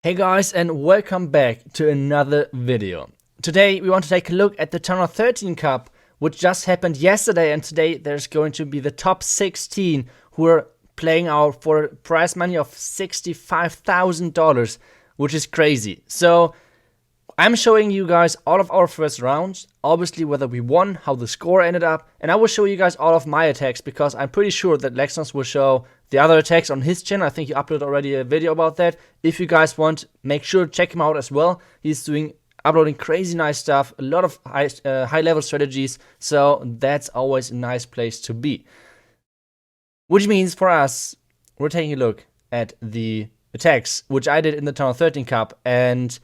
Hey guys, and welcome back to another video. Today we want to take a look at the Townhall 13 Cup, which just happened yesterday, and today there's going to be the top 16 who are playing out for a prize money of $65,000, which is crazy. So I'm showing you guys all of our first rounds, obviously whether we won, how the score ended up, and I will show you guys all of my attacks because I'm pretty sure that Lexons will show the other attacks on his channel. I think he uploaded already a video about that. If you guys want, make sure to check him out as well. He's uploading crazy nice stuff, a lot of high level strategies, so that's always a nice place to be. Which means for us, we're taking a look at the attacks, which I did in the Townhall 13 Cup, and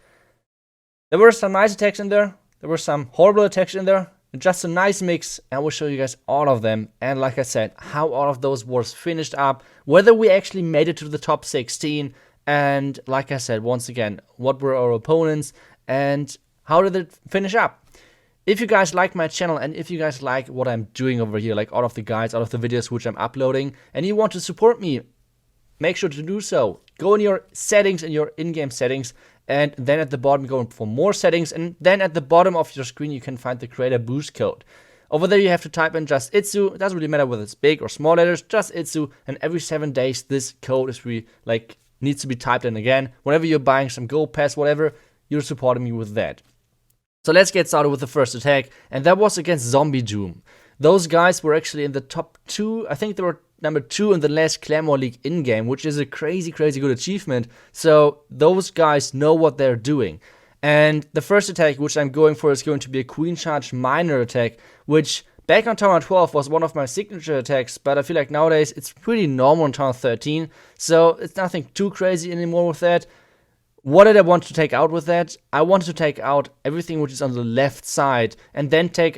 there were some nice attacks in there, there were some horrible attacks in there, just a nice mix, and I will show you guys all of them, and like I said, how all of those wars finished up, whether we actually made it to the top 16, and like I said, once again, what were our opponents, and how did it finish up. If you guys like my channel, and if you guys like what I'm doing over here, like all of the guides, all of the videos which I'm uploading, and you want to support me, make sure to do so. Go in your settings, in your in-game settings, and then at the bottom go for more settings, and then at the bottom of your screen you can find the creator boost code. Over there you have to type in just iTzu. It doesn't really matter whether it's big or small letters, just iTzu, and every 7 days this code is needs to be typed in again. Whenever you're buying some gold pass, whatever, you're supporting me with that. So let's get started with the first attack, and that was against Zombie Doom. Those guys were actually in the top 2, I think they were number 2 in the last Claymore League in-game, which is a crazy good achievement. So those guys know what they're doing. And the first attack which I'm going for is going to be a Queen Charge Minor attack, which back on Townhall 12 was one of my signature attacks, but I feel like nowadays it's pretty normal on Townhall 13, so it's nothing too crazy anymore with that. What did I want to take out with that? I wanted to take out everything which is on the left side, and then take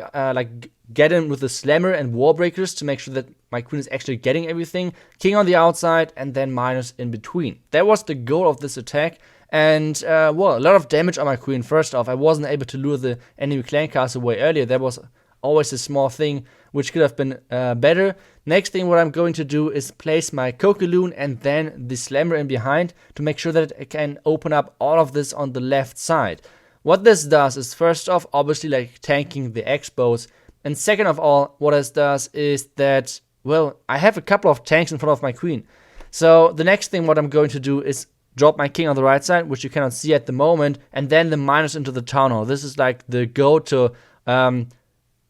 get in with the Slammer and Wall Breakers to make sure that my queen is actually getting everything. King on the outside, and then minus in between. That was the goal of this attack, and well, a lot of damage on my queen. First off, I wasn't able to lure the enemy clan castle away earlier. That was always a small thing which could have been better. Next thing what I'm going to do is place my Coqueloon and then the Slammer in behind to make sure that it can open up all of this on the left side. What this does is, first off, obviously like tanking the X-bows, and second of all, what this does is that, well, I have a couple of tanks in front of my queen. So the next thing what I'm going to do is drop my king on the right side, which you cannot see at the moment, and then the minus into the Townhall. This is like the go-to.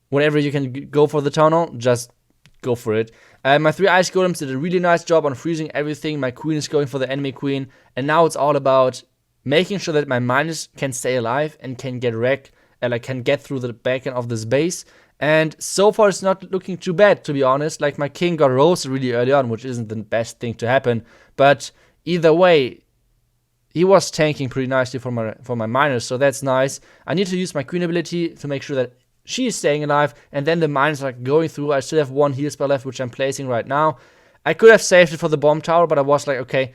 Whenever you can go for the Townhall, just go for it. My 3 ice golems did a really nice job on freezing everything. My queen is going for the enemy queen, and now it's all about making sure that my minus can stay alive and can get wrecked, and can get through the back end of this base. And so far it's not looking too bad, to be honest. Like, my king got roasted really early on, which isn't the best thing to happen, but either way, he was tanking pretty nicely for my minus, so that's nice. I need to use my queen ability to make sure that she is staying alive, and then the mines are going through. I still have 1 heal spell left, which I'm placing right now. I could have saved it for the bomb tower, but I was like, okay,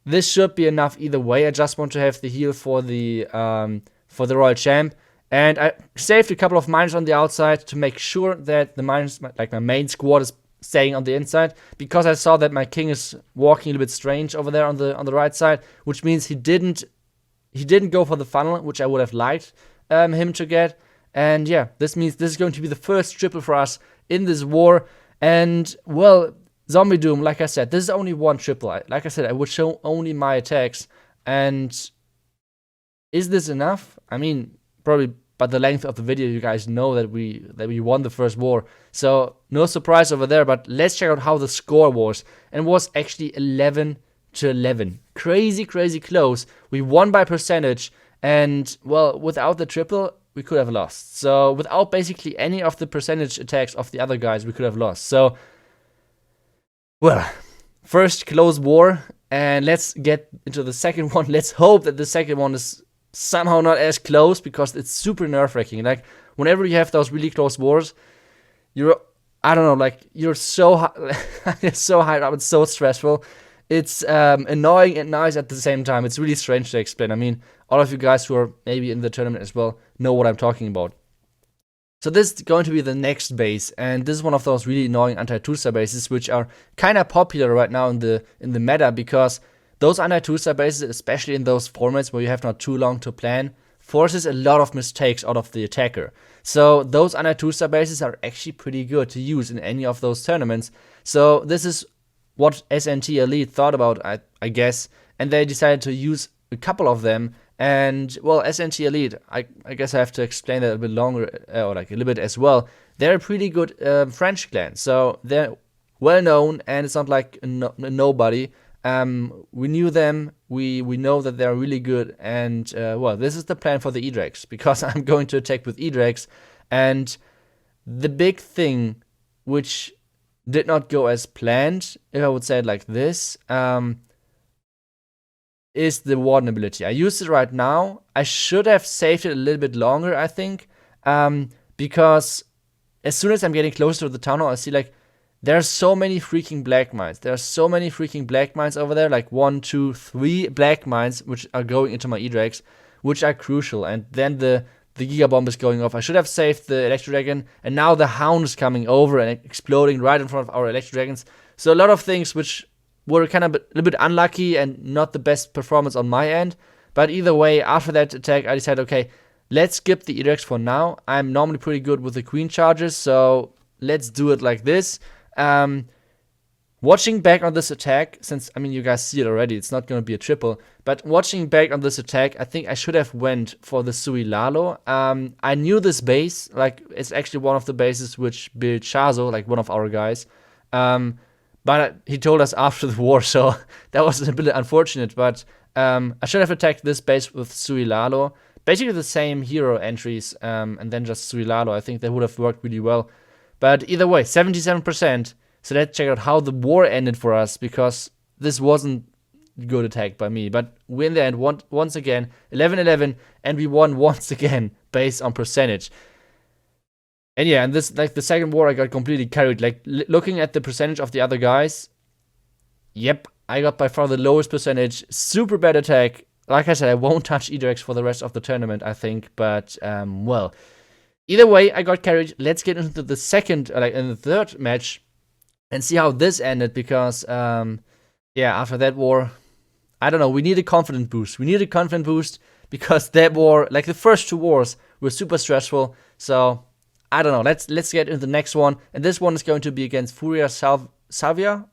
this should be enough either way. I just want to have the heal for the Royal Champ, and I saved a couple of mines on the outside to make sure that the mines, like my main squad, is staying on the inside, because I saw that my king is walking a little bit strange over there on the right side, which means he didn't go for the funnel, which I would have liked him to get. And yeah, this means this is going to be the first triple for us in this war. And, well, Zombie Doom, like I said, this is only one triple. Like I said, I would show only my attacks. And is this enough? I mean, probably by the length of the video, you guys know that we won the first war. So no surprise over there, but let's check out how the score was. And it was actually 11-11. Crazy close. We won by percentage, and, well, without the triple, we could have lost. So without basically any of the percentage attacks of the other guys, we could have lost. So, well, first close war, and let's get into the second one. Let's hope that the second one is somehow not as close, because it's super nerve-wracking. Like, whenever you have those really close wars, I don't know, like, you're so so hyped up, it's so stressful. It's annoying and nice at the same time. It's really strange to explain. I mean, all of you guys who are maybe in the tournament as well know what I'm talking about. So this is going to be the next base, and this is one of those really annoying anti-2-star bases which are kind of popular right now in the meta, because those anti-2 star bases, especially in those formats where you have not too long to plan, forces a lot of mistakes out of the attacker. So those anti-2 star bases are actually pretty good to use in any of those tournaments. So this is what SNT Elite thought about, I guess, and they decided to use a couple of them. And well, SNT Elite, I guess I have to explain that a bit longer, or like a little bit as well. They're a pretty good French clan, so they're well known, and it's not like a nobody. We knew them, we know that they're really good, and well, this is the plan for the E-Drags, because I'm going to attack with E-Drags, and the big thing which did not go as planned, if I would say it like this, is the Warden ability. I use it right now. I should have saved it a little bit longer, I think, because as soon as I'm getting closer to the Townhall, I see like there are so many freaking black mines. There are so many freaking black mines over there, like 1, 2, 3 black mines, which are going into my E-Drags, which are crucial. And then the Giga Bomb is going off. I should have saved the Electro Dragon, and now the Hound is coming over and exploding right in front of our Electro Dragons. So a lot of things which were kind of a little bit unlucky and not the best performance on my end. But either way, after that attack, I decided, okay, let's skip the E-Drags for now. I'm normally pretty good with the Queen charges, so let's do it like this. Watching back on this attack, since, I mean, you guys see it already, it's not going to be a triple, but watching back on this attack, I think I should have went for the Sui Lalo. I knew this base, like, it's actually one of the bases which built Shazo, like one of our guys. But he told us after the war, so that was a bit unfortunate. But I should have attacked this base with Sui Lalo. Basically the same hero entries, and then just Sui Lalo. I think that would have worked really well. But either way, 77%. So let's check out how the war ended for us, because this wasn't good attack by me. But we in the end won once again, 11-11, and we won once again based on percentage. And yeah, and this, like, the second war I got completely carried. Like, looking at the percentage of the other guys, yep, I got by far the lowest percentage. Super bad attack. Like I said, I won't touch E-Drags for the rest of the tournament, I think. But, well, either way, I got carried. Let's get into the second, like, in the third match and see how this ended. Because, yeah, after that war, I don't know, we need a confidence boost. We need a confidence boost because that war, like the first two wars, were super stressful. So I don't know. Let's get into the next one, and this one is going to be against Furia Savia.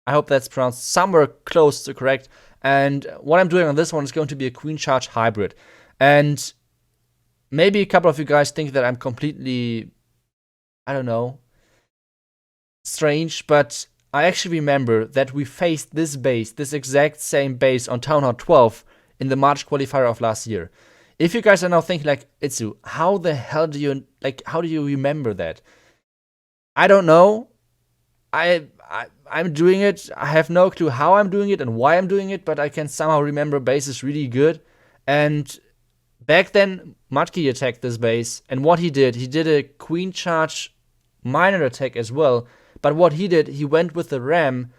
I hope that's pronounced somewhere close to correct. And what I'm doing on this one is going to be a Queen Charge hybrid. And maybe a couple of you guys think that I'm completely, I don't know, strange, but I actually remember that we faced this base, this exact same base on Townhall 12 in the March qualifier of last year. If you guys are now thinking like, iTzu, how the hell do you, like, how do you remember that? I don't know. I'm doing it. I have no clue how I'm doing it and why I'm doing it, but I can somehow remember bases really good. And back then, Matki attacked this base, and what he did a Queen Charge minor attack as well. But what he did, he went with the Ram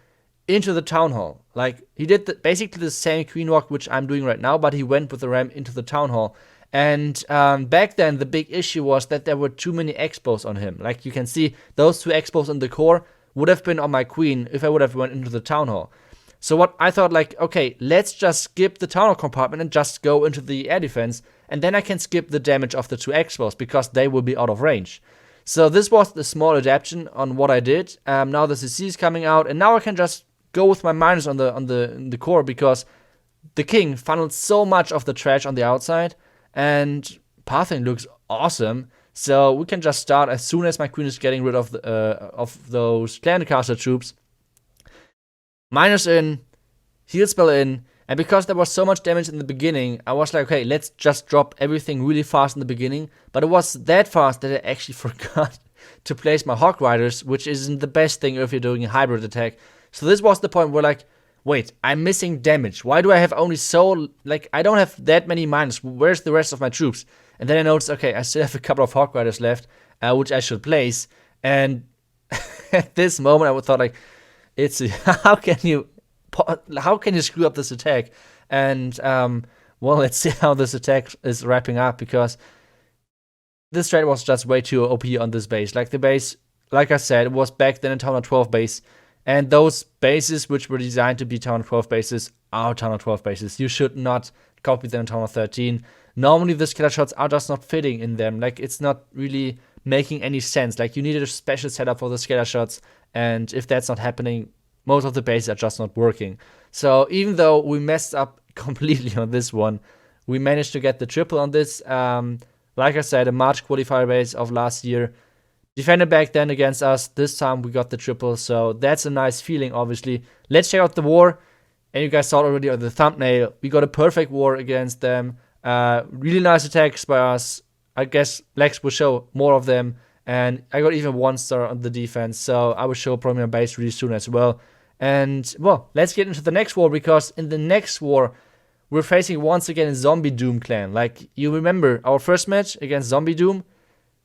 into the Townhall. Like, he did basically the same Queen Walk, which I'm doing right now, but he went with the Ram into the Townhall. And back then, the big issue was that there were too many expos on him. Like, you can see, those two expos in the core would have been on my Queen if I would have went into the Townhall. So what I thought, like, okay, let's just skip the Townhall compartment and just go into the air defense, and then I can skip the damage of the two expos, because they will be out of range. So this was the small adaptation on what I did. Now the CC is coming out, and now I can just go with my minus on the core, because the King funneled so much of the trash on the outside, and pathing looks awesome. So we can just start as soon as my Queen is getting rid of those Clancaster troops. Minus in, heal spell in, and because there was so much damage in the beginning, I was like, okay, let's just drop everything really fast in the beginning. But it was that fast that I actually forgot to place my Hawk Riders, which isn't the best thing if you're doing a hybrid attack. So this was the point where, like, wait, I'm missing damage. Why do I have only so, like, I don't have that many minus. Where's the rest of my troops? And then I noticed, okay, I still have a couple of Hawk Riders left, which I should place. And at this moment, I thought, like, it's how can you screw up this attack? And well, let's see how this attack is wrapping up, because this strat was just way too OP on this base. Like, the base, like I said, it was back then a Townhall 12 base, and those bases which were designed to be Townhall 12 bases are Townhall 12 bases. You should not copy them in Townhall 13. Normally the scatter shots are just not fitting in them. Like, it's not really making any sense. Like, you needed a special setup for the scatter shots, and if that's not happening, most of the bases are just not working. So even though we messed up completely on this one, we managed to get the triple on this. Like I said, a March qualifier base of last year. Defended back then against us. This time we got the triple, so that's a nice feeling, obviously. Let's check out the war. And you guys saw it already on the thumbnail. We got a perfect war against them. Really nice attacks by us. I guess Lex will show more of them. And I got even 1-star on the defense, so I will show probably my base really soon as well. And, well, let's get into the next war, because in the next war, we're facing once again a Zombie Doom clan. Like, you remember our first match against Zombie Doom?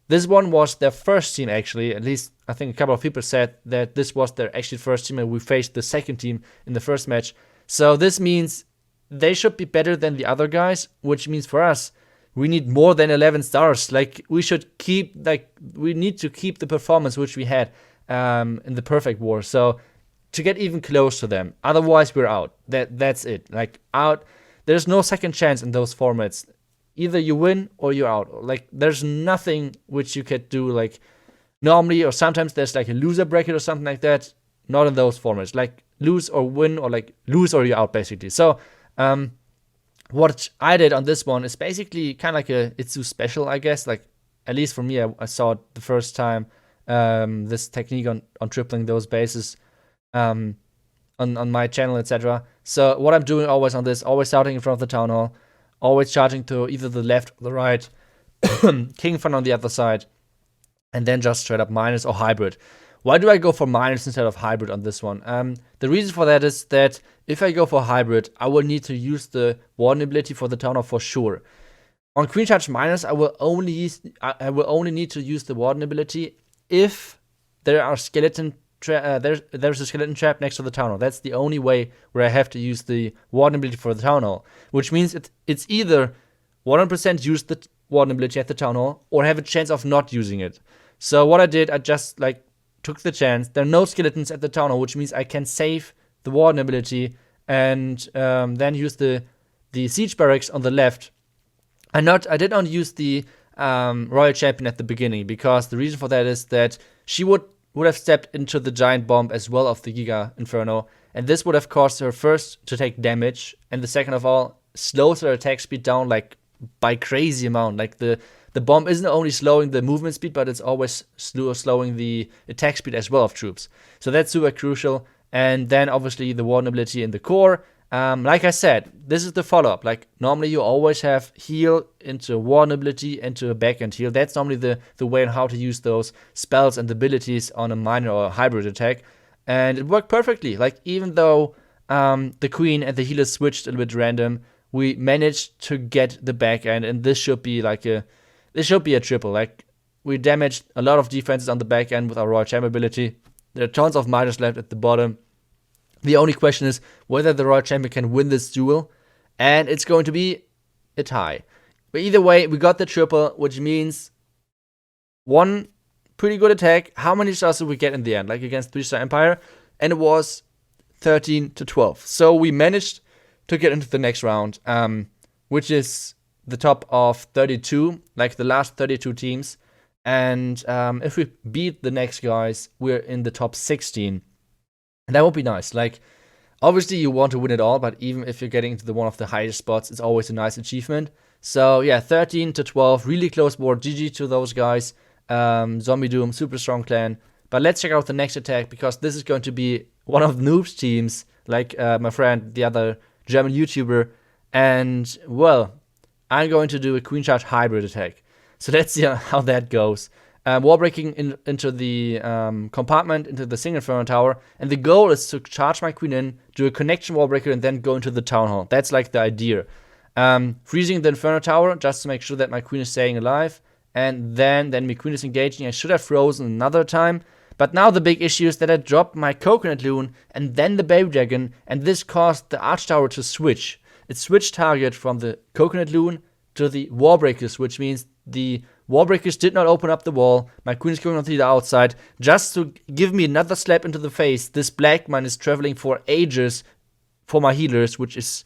This one was their first team, actually. At least, I think a couple of people said that this was their actually first team, and we faced the second team in the first match. So this means they should be better than the other guys, which means for us, we need more than 11 stars. Like, we should keep, we need to keep the performance which we had in the perfect war. So, to get even close to them. Otherwise, we're out. That's it. Like, out. There's no second chance in those formats. Either you win or you're out. Like, there's nothing which you could do, like, normally, or sometimes there's, like, a loser bracket or something like that. Not in those formats. Like, lose or win, or, like, lose or you're out, basically. So, what I did on this one is basically kind of like a iTzu special, I guess. Like, at least for me, I saw it the first time, this technique on tripling those bases on my channel, etc. So, what I'm doing always on this, always starting in front of the Town Hall, always charging to either the left or the right, king front on the other side, and then just straight up minus or hybrid. Why do I go for minus instead of hybrid on this one? The reason for that is that if I go for hybrid, I will need to use the warden ability for the Town Hall for sure. On Queen Charge minus, I will only need to use the warden ability if there are there's a skeleton trap next to the Town Hall. That's the only way where I have to use the warden ability for the Town Hall, which means it's either 100% use the warden ability at the Town Hall or have a chance of not using it. So what I did, I just took the chance. There are no skeletons at the Town Hall, which means I can save the warden ability and then use the siege barracks on the left. I did not use the royal champion at the beginning, because the reason for that is that she would have stepped into the giant bomb as well of the Giga Inferno, and this would have caused her first to take damage, and the second of all, slows her attack speed down by crazy amount. Like, the bomb isn't only slowing the movement speed, but it's always slowing the attack speed as well of troops. So that's super crucial. And then obviously the warden ability in the core. Like I said, this is the follow-up. Like, normally you always have heal into warden ability into a back-end heal. That's normally the way on how to use those spells and abilities on a minor or a hybrid attack. And it worked perfectly. Like, even though the queen and the healer switched a little bit random, we managed to get the back-end, and this should be a triple. Like, we damaged a lot of defenses on the back-end with our Royal Champ ability. There are tons of minors left at the bottom. The only question is whether the Royal Champion can win this duel, and it's going to be a tie. But either way, we got the triple, which means one pretty good attack. How many stars did we get in the end? Like, against 3-star Empire? And it was 13-12. So we managed to get into the next round, which is the top of 32, like the last 32 teams. And if we beat the next guys, we're in the top 16. And that would be nice. Like, obviously you want to win it all, but even if you're getting into one of the highest spots, it's always a nice achievement. So yeah, 13-12, really close board. GG to those guys. Zombie Doom, super strong clan. But let's check out the next attack, because this is going to be one of Noob's teams, like my friend, the other German YouTuber. And, well, I'm going to do a Queen Charge hybrid attack. So let's see how that goes. Wall breaking into the compartment, into the single Inferno Tower. And the goal is to charge my queen in, do a connection wall breaker, and then go into the Town Hall. That's like the idea. Freezing the Inferno Tower, just to make sure that my queen is staying alive. And then my queen is engaging. I should have frozen another time. But now the big issue is that I dropped my Coconut Loon and then the Baby Dragon. And this caused the Arch Tower to switch. It switched target from the Coconut Loon to the Wall Breakers, which means the Wall Breakers did not open up the wall. My queen is going on to the outside just to give me another slap into the face. This black man is traveling for ages for my healers, which is,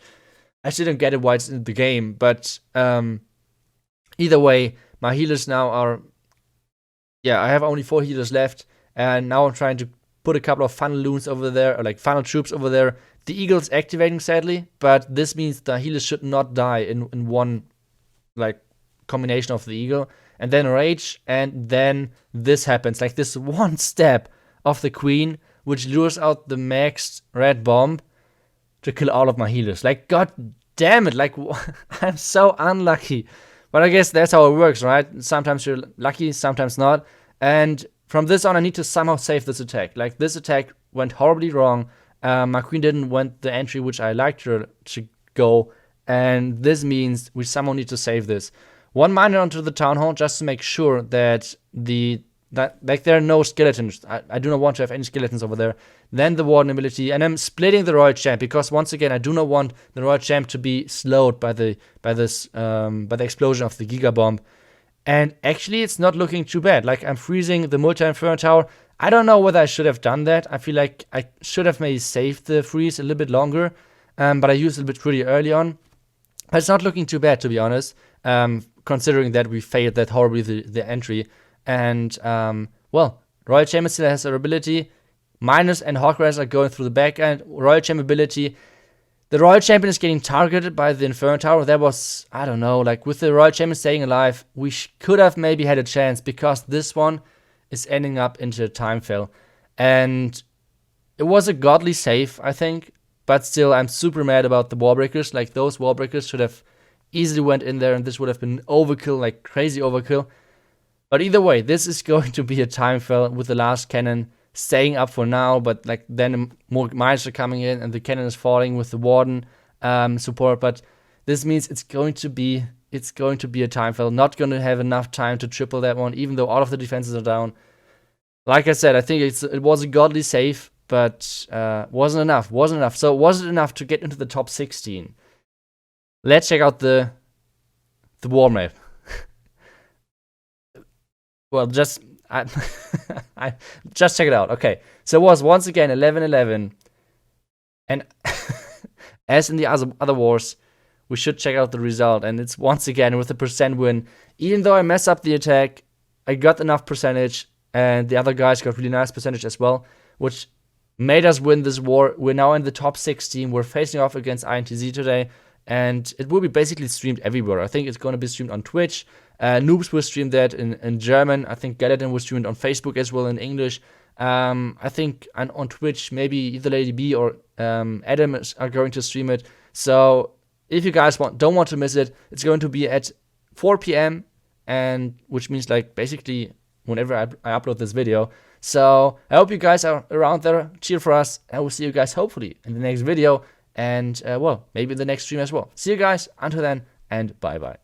I still don't get it why it's in the game, but either way, my healers now are, yeah, I have only 4 healers left, and now I'm trying to put a couple of funnel loons over there, or like funnel troops over there. The eagle's activating, sadly, but this means the healers should not die in one, like, combination of the eagle. And then rage, and then this happens, like this one step of the queen, which lures out the maxed red bomb to kill all of my healers. Like, god damn it, like, I'm so unlucky. But I guess that's how it works, right? Sometimes you're lucky, sometimes not. And from this on, I need to somehow save this attack. Like, this attack went horribly wrong. My queen didn't want the entry which I liked her to go, and this means we somehow need to save this. 1 miner onto the town hall just to make sure that like there are no skeletons. I do not want to have any skeletons over there. Then the warden ability, and I'm splitting the royal champ because once again I do not want the royal champ to be slowed by the explosion of the giga bomb. And actually it's not looking too bad. Like, I'm freezing the multi-inferno tower. I don't know whether I should have done that. I feel like I should have maybe saved the freeze a little bit longer, but I used it a bit pretty early on. But it's not looking too bad, to be honest. Considering that we failed that horribly the entry. And, well, Royal Chamber still has her ability. Miners and Hawkrise are going through the back end. Royal Chamber ability. The Royal Champion is getting targeted by the Inferno Tower. That was, I don't know, like with the Royal Champion staying alive, we could have maybe had a chance because this one is ending up into a time fail. And it was a godly save, I think. But still, I'm super mad about the wall breakers. Like, those wall breakers should have easily went in there, and this would have been overkill, like crazy overkill. But either way, this is going to be a time fail with the last cannon staying up for now, but like then more mines are coming in and the cannon is falling with the warden support. But this means it's going to be a time fail. Not going to have enough time to triple that one, even though all of the defenses are down. Like I said, I think it was a godly save, but wasn't enough. So was it enough to get into the top 16? Let's check out the war map. Well, just just check it out. Okay, so it was once again 11-11, and as in the other wars, we should check out the result. And it's once again with a percent win. Even though I mess up the attack, I got enough percentage, and the other guys got really nice percentage as well, which made us win this war. We're now in the top 16. We're facing off against iTzu today. And it will be basically streamed everywhere. I think it's going to be streamed on Twitch. Noobs will stream that in German. I think Gallatin will stream it on Facebook as well in English. I think on Twitch, maybe either Lady B or Adam are going to stream it. So if you guys don't want to miss it, it's going to be at 4 p.m. and which means like basically whenever I upload this video. So I hope you guys are around there. Cheer for us. I will see you guys hopefully in the next video. And, well, maybe in the next stream as well. See you guys. Until then, and bye-bye.